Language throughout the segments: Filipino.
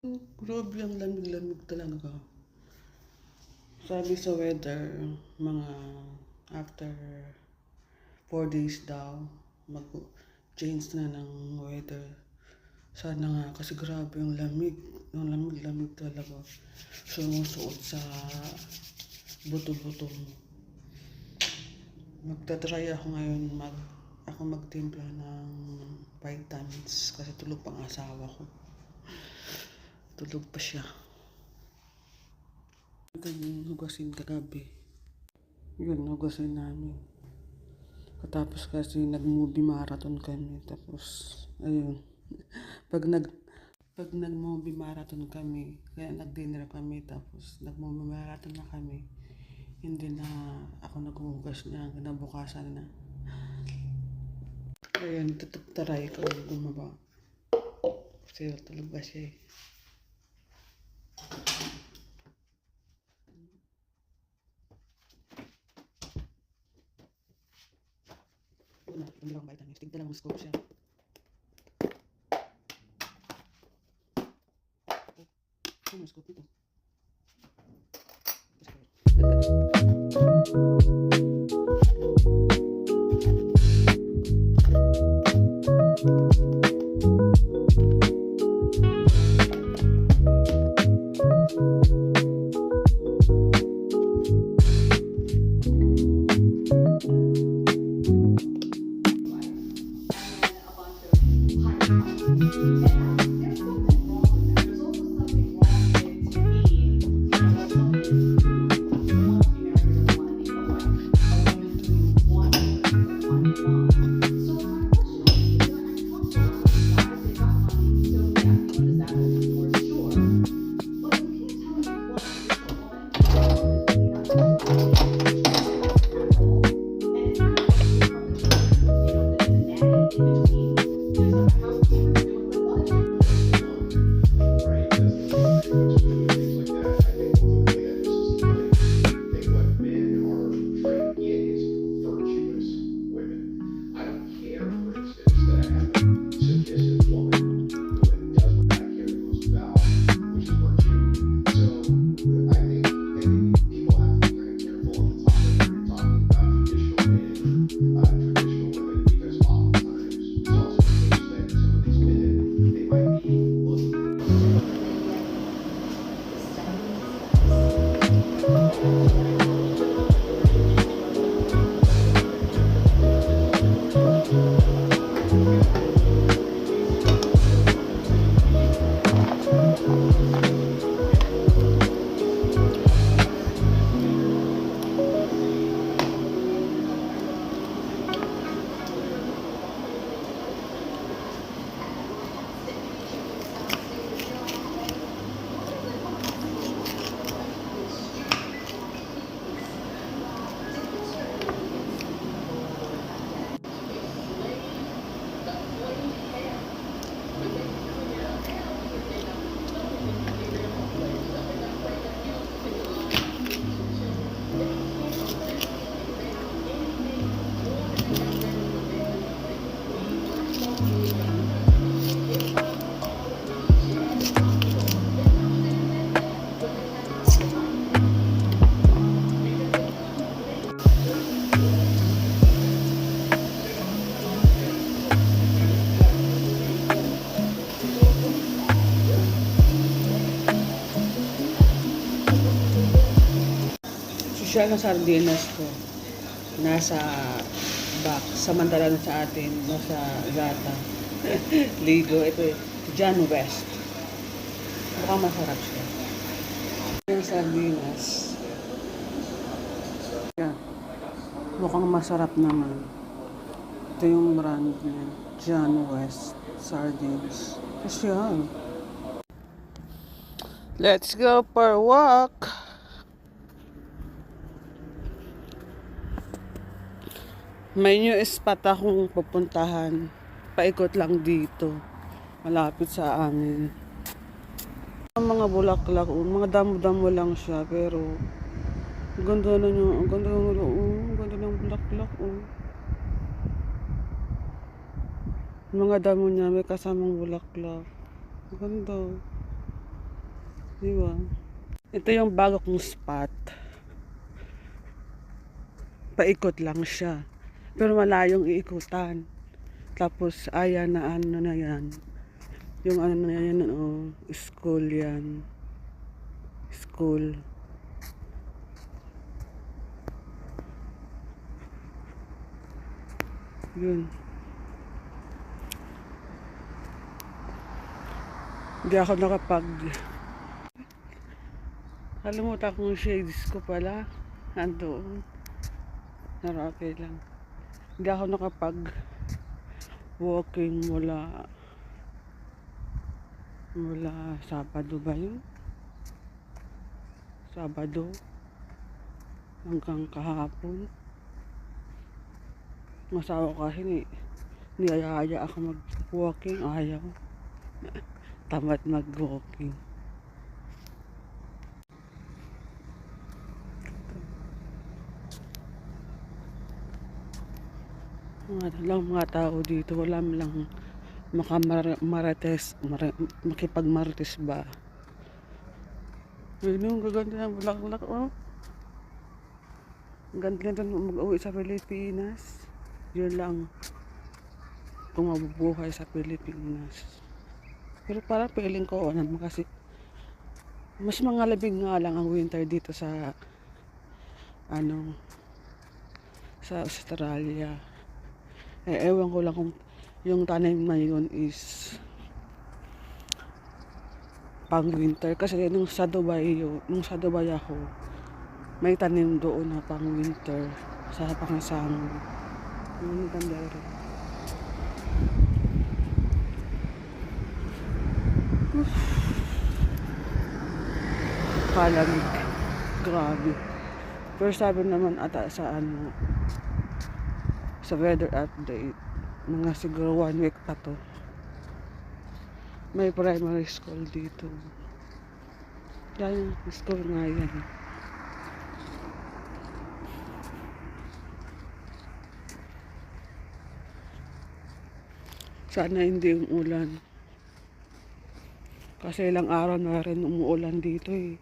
Grabe ang lamig-lamig talaga. Sabi sa weather, mga after 4 days daw, mag-change na ng weather. Sana nga, kasi grabe yung lamig. Yung lamig-lamig talaga. Sumusuot sa buto-buto mo. Magta-try ako ngayon magtimpla ng vitamins kasi tulog pang asawa ko. Tulog pa siya. Ganyan hugasin kagabi. Yun, hugasin namin. Katapos kasi nag-movie marathon kami. Tapos, ayun. Pag nag-movie marathon kami, kaya nag-dinner kami, tapos nag-movie marathon na kami. Hindi na ako naghuhugas niya, kinabukasan na. Ayun, tutugtaray ko gumaba. Kasi tulog ba siya eh. Hindi lang vitamins, tigda lang scope siya. Ano scope ito? Social na sardinas ko. Nasa box. Samantala na sa atin. Nasa lata. Ligo. Ito John West. Mukhang masarap siya. Yung sardinas. Yan. Mukhang masarap naman. Ito yung brand niya. John West Sardines. Kasi yan. Let's go for a walk. May new spot akong pupuntahan. Paikot lang dito. Malapit sa amin. Mga bulaklak, mga damo-damo lang siya, pero ganda na niya, ganda ng bulaklak. Mga damo niya may kasamang bulaklak. Ganda. Di ba? Ito yung bago kong spot. Paikot lang siya. Pero malayong iikutan. Tapos, ayan na ano na yan. Yung ano na yan, oh, school yan. School. Yun. Hindi ako kalimutan kong shades ko pala. Nandoon. Pero okay lang. Hindi ako walking mula Sabado ba yun? Sabado hanggang kahapon. Masawa kasi niyaya ako mag-walking. Ayaw. Tamad mag-walking. Mga tao dito, wala lang makipagmarites ba. Ayun, gaganda ng bulaklak, oh. Ganda mag-uwi sa Pilipinas. Yun lang kung mabubuhay sa Pilipinas. Pero parang feeling ko naman kasi mas mga labig nga lang ang winter dito sa sa Australia. Ewan ko lang kung yung tanim na yun is pang winter kasi nung sa Dubai ako, may tanim doon na pang winter sa Pangasangon. Yung ganda rin. Kalamig. Grabe. Pero sabi naman ata sa weather update, mga siguro 1 week pa to. May primary school dito. Yan, school nga yan. Sana hindi umulan. Kasi ilang araw na rin umuulan dito eh.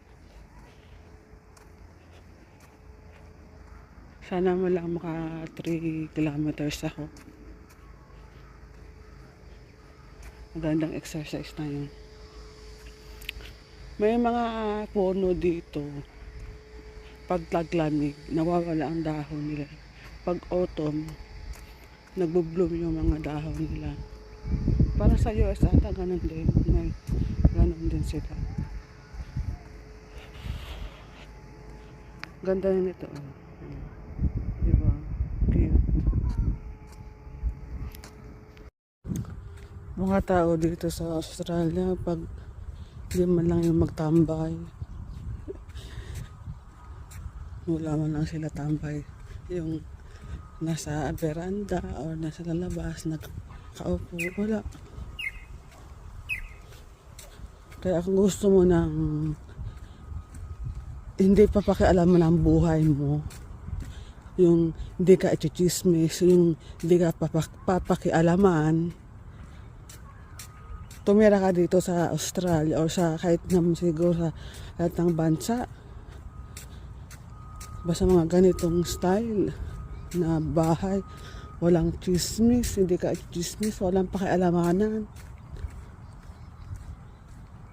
Sana mo lang maka 3 kilometers ako. Magandang exercise na yun. May mga puno dito. Pag taglamig, nawawala ang dahon nila. Pag autumn, nagbo-bloom yung mga dahon nila. Para sa US ata, ganun din. Ganun din sila. Ganda na nito. Diba? Cute. Mga tao dito sa Australia, pag di man lang yung magtambay, wala man lang sila tambay, yung nasa veranda o nasa lalabas nakaupo, wala. Kaya kung gusto mo ng hindi papakialaman ang buhay mo, yung hindi ka ichismis, yung hindi ka papakialaman, tumira ka dito sa Australia o sa kahit naman siguro sa lahat ng bansa. Basta mga ganitong style na bahay, walang chismis, hindi ka chismis, walang pakialamanan.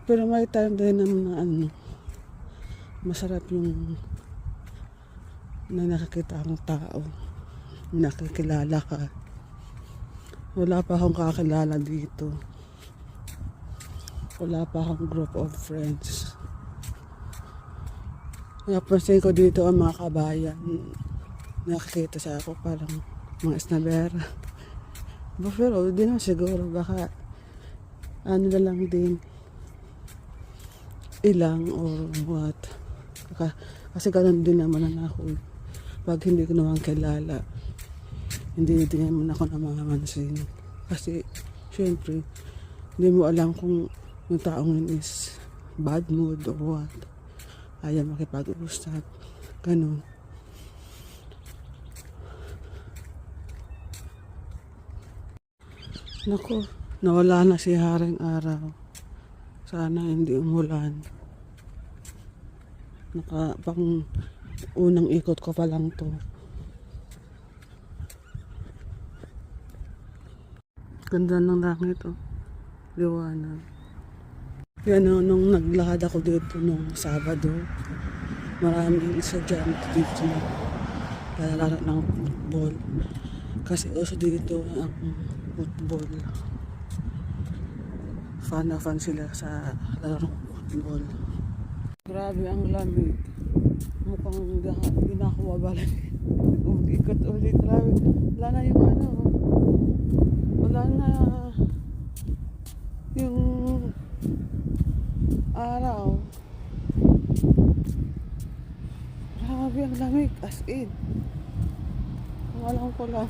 Pero may time din naman na masarap yung na nakakita ang tao, nakikilala ka. Wala pa akong kakilala dito. Wala pa akong group of friends. Napansin ko dito ang mga kabayan. Nakikita sa ako parang mga snabera. Pero di na siguro baka na lang din ilang or what. Kasi ganun din naman ako. Pag hindi ko naman kilala, hindi din naman ako namamansin. Kasi syempre hindi mo alam kung yung taong yun is bad mood or what. Ayaw makipag-usap. Ganun. Naku, nawala na si Haring Araw. Sana hindi umulan. Pang unang ikot ko pa lang to. Ganda ng langit, oh. Liwanag. Yan, oh, nung naglakad ako dito nung Sabado, maraming estudyante dito na lalaro ng football. Kasi uso dito ang football. Fan na fan sila sa larong football. Grabe ang lamig. Mukhang hindi na ako mabalik. Umikot ulit. Grabe. Wala na yung ano. Wala na yung araw. Grabe ang lamig. As in. Alam ko lang.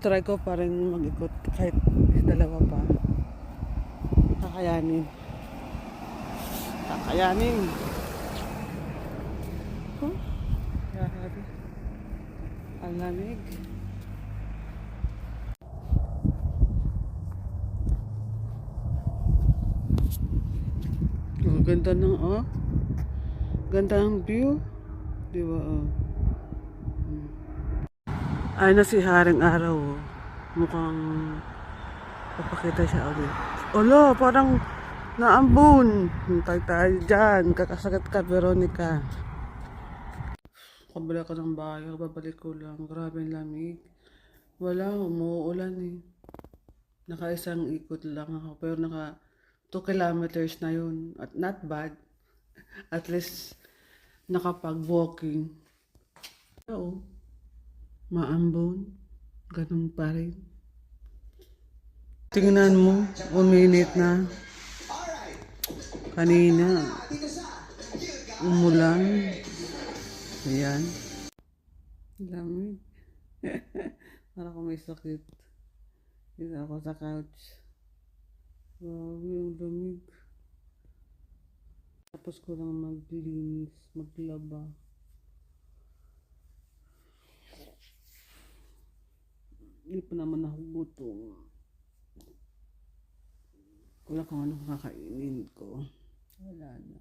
Try ko pa rin mag-ikot kahit dalawa pa. Kakayanin. Kakayanin. Huh? Grabe. Ang lamig. Oh, ganda ng ganda ang view. Di ba, oh. Ay na si Haring Araw, oh. Mukhang papakita siya ulit. Olo, parang naambun. Hintay tayo dyan. Kakasakit ka, Veronica. Kabila ko ng bahay, babalik ko lang. Grabe ang lamig. Wala, umuulan eh. Naka-isang ikot lang ako. Pero naka 2 kilometers na yun. At not bad. At least nakapag-walking. Oo. Maambon. Ganun pa rin. Tingnan mo, uminit na. Kanina, umulan. Ayan. Lamig. Para ko may sakit. Dito ako sa couch. Grabe ang lamig. Tapos ko lang maglinis, maglaba. Hindi pa naman ako gutom. Wala kung anong kakainin ko. Wala na.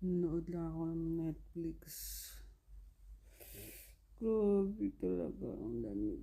Nanood lang ako ng Netflix. Grabe talaga ang lamig.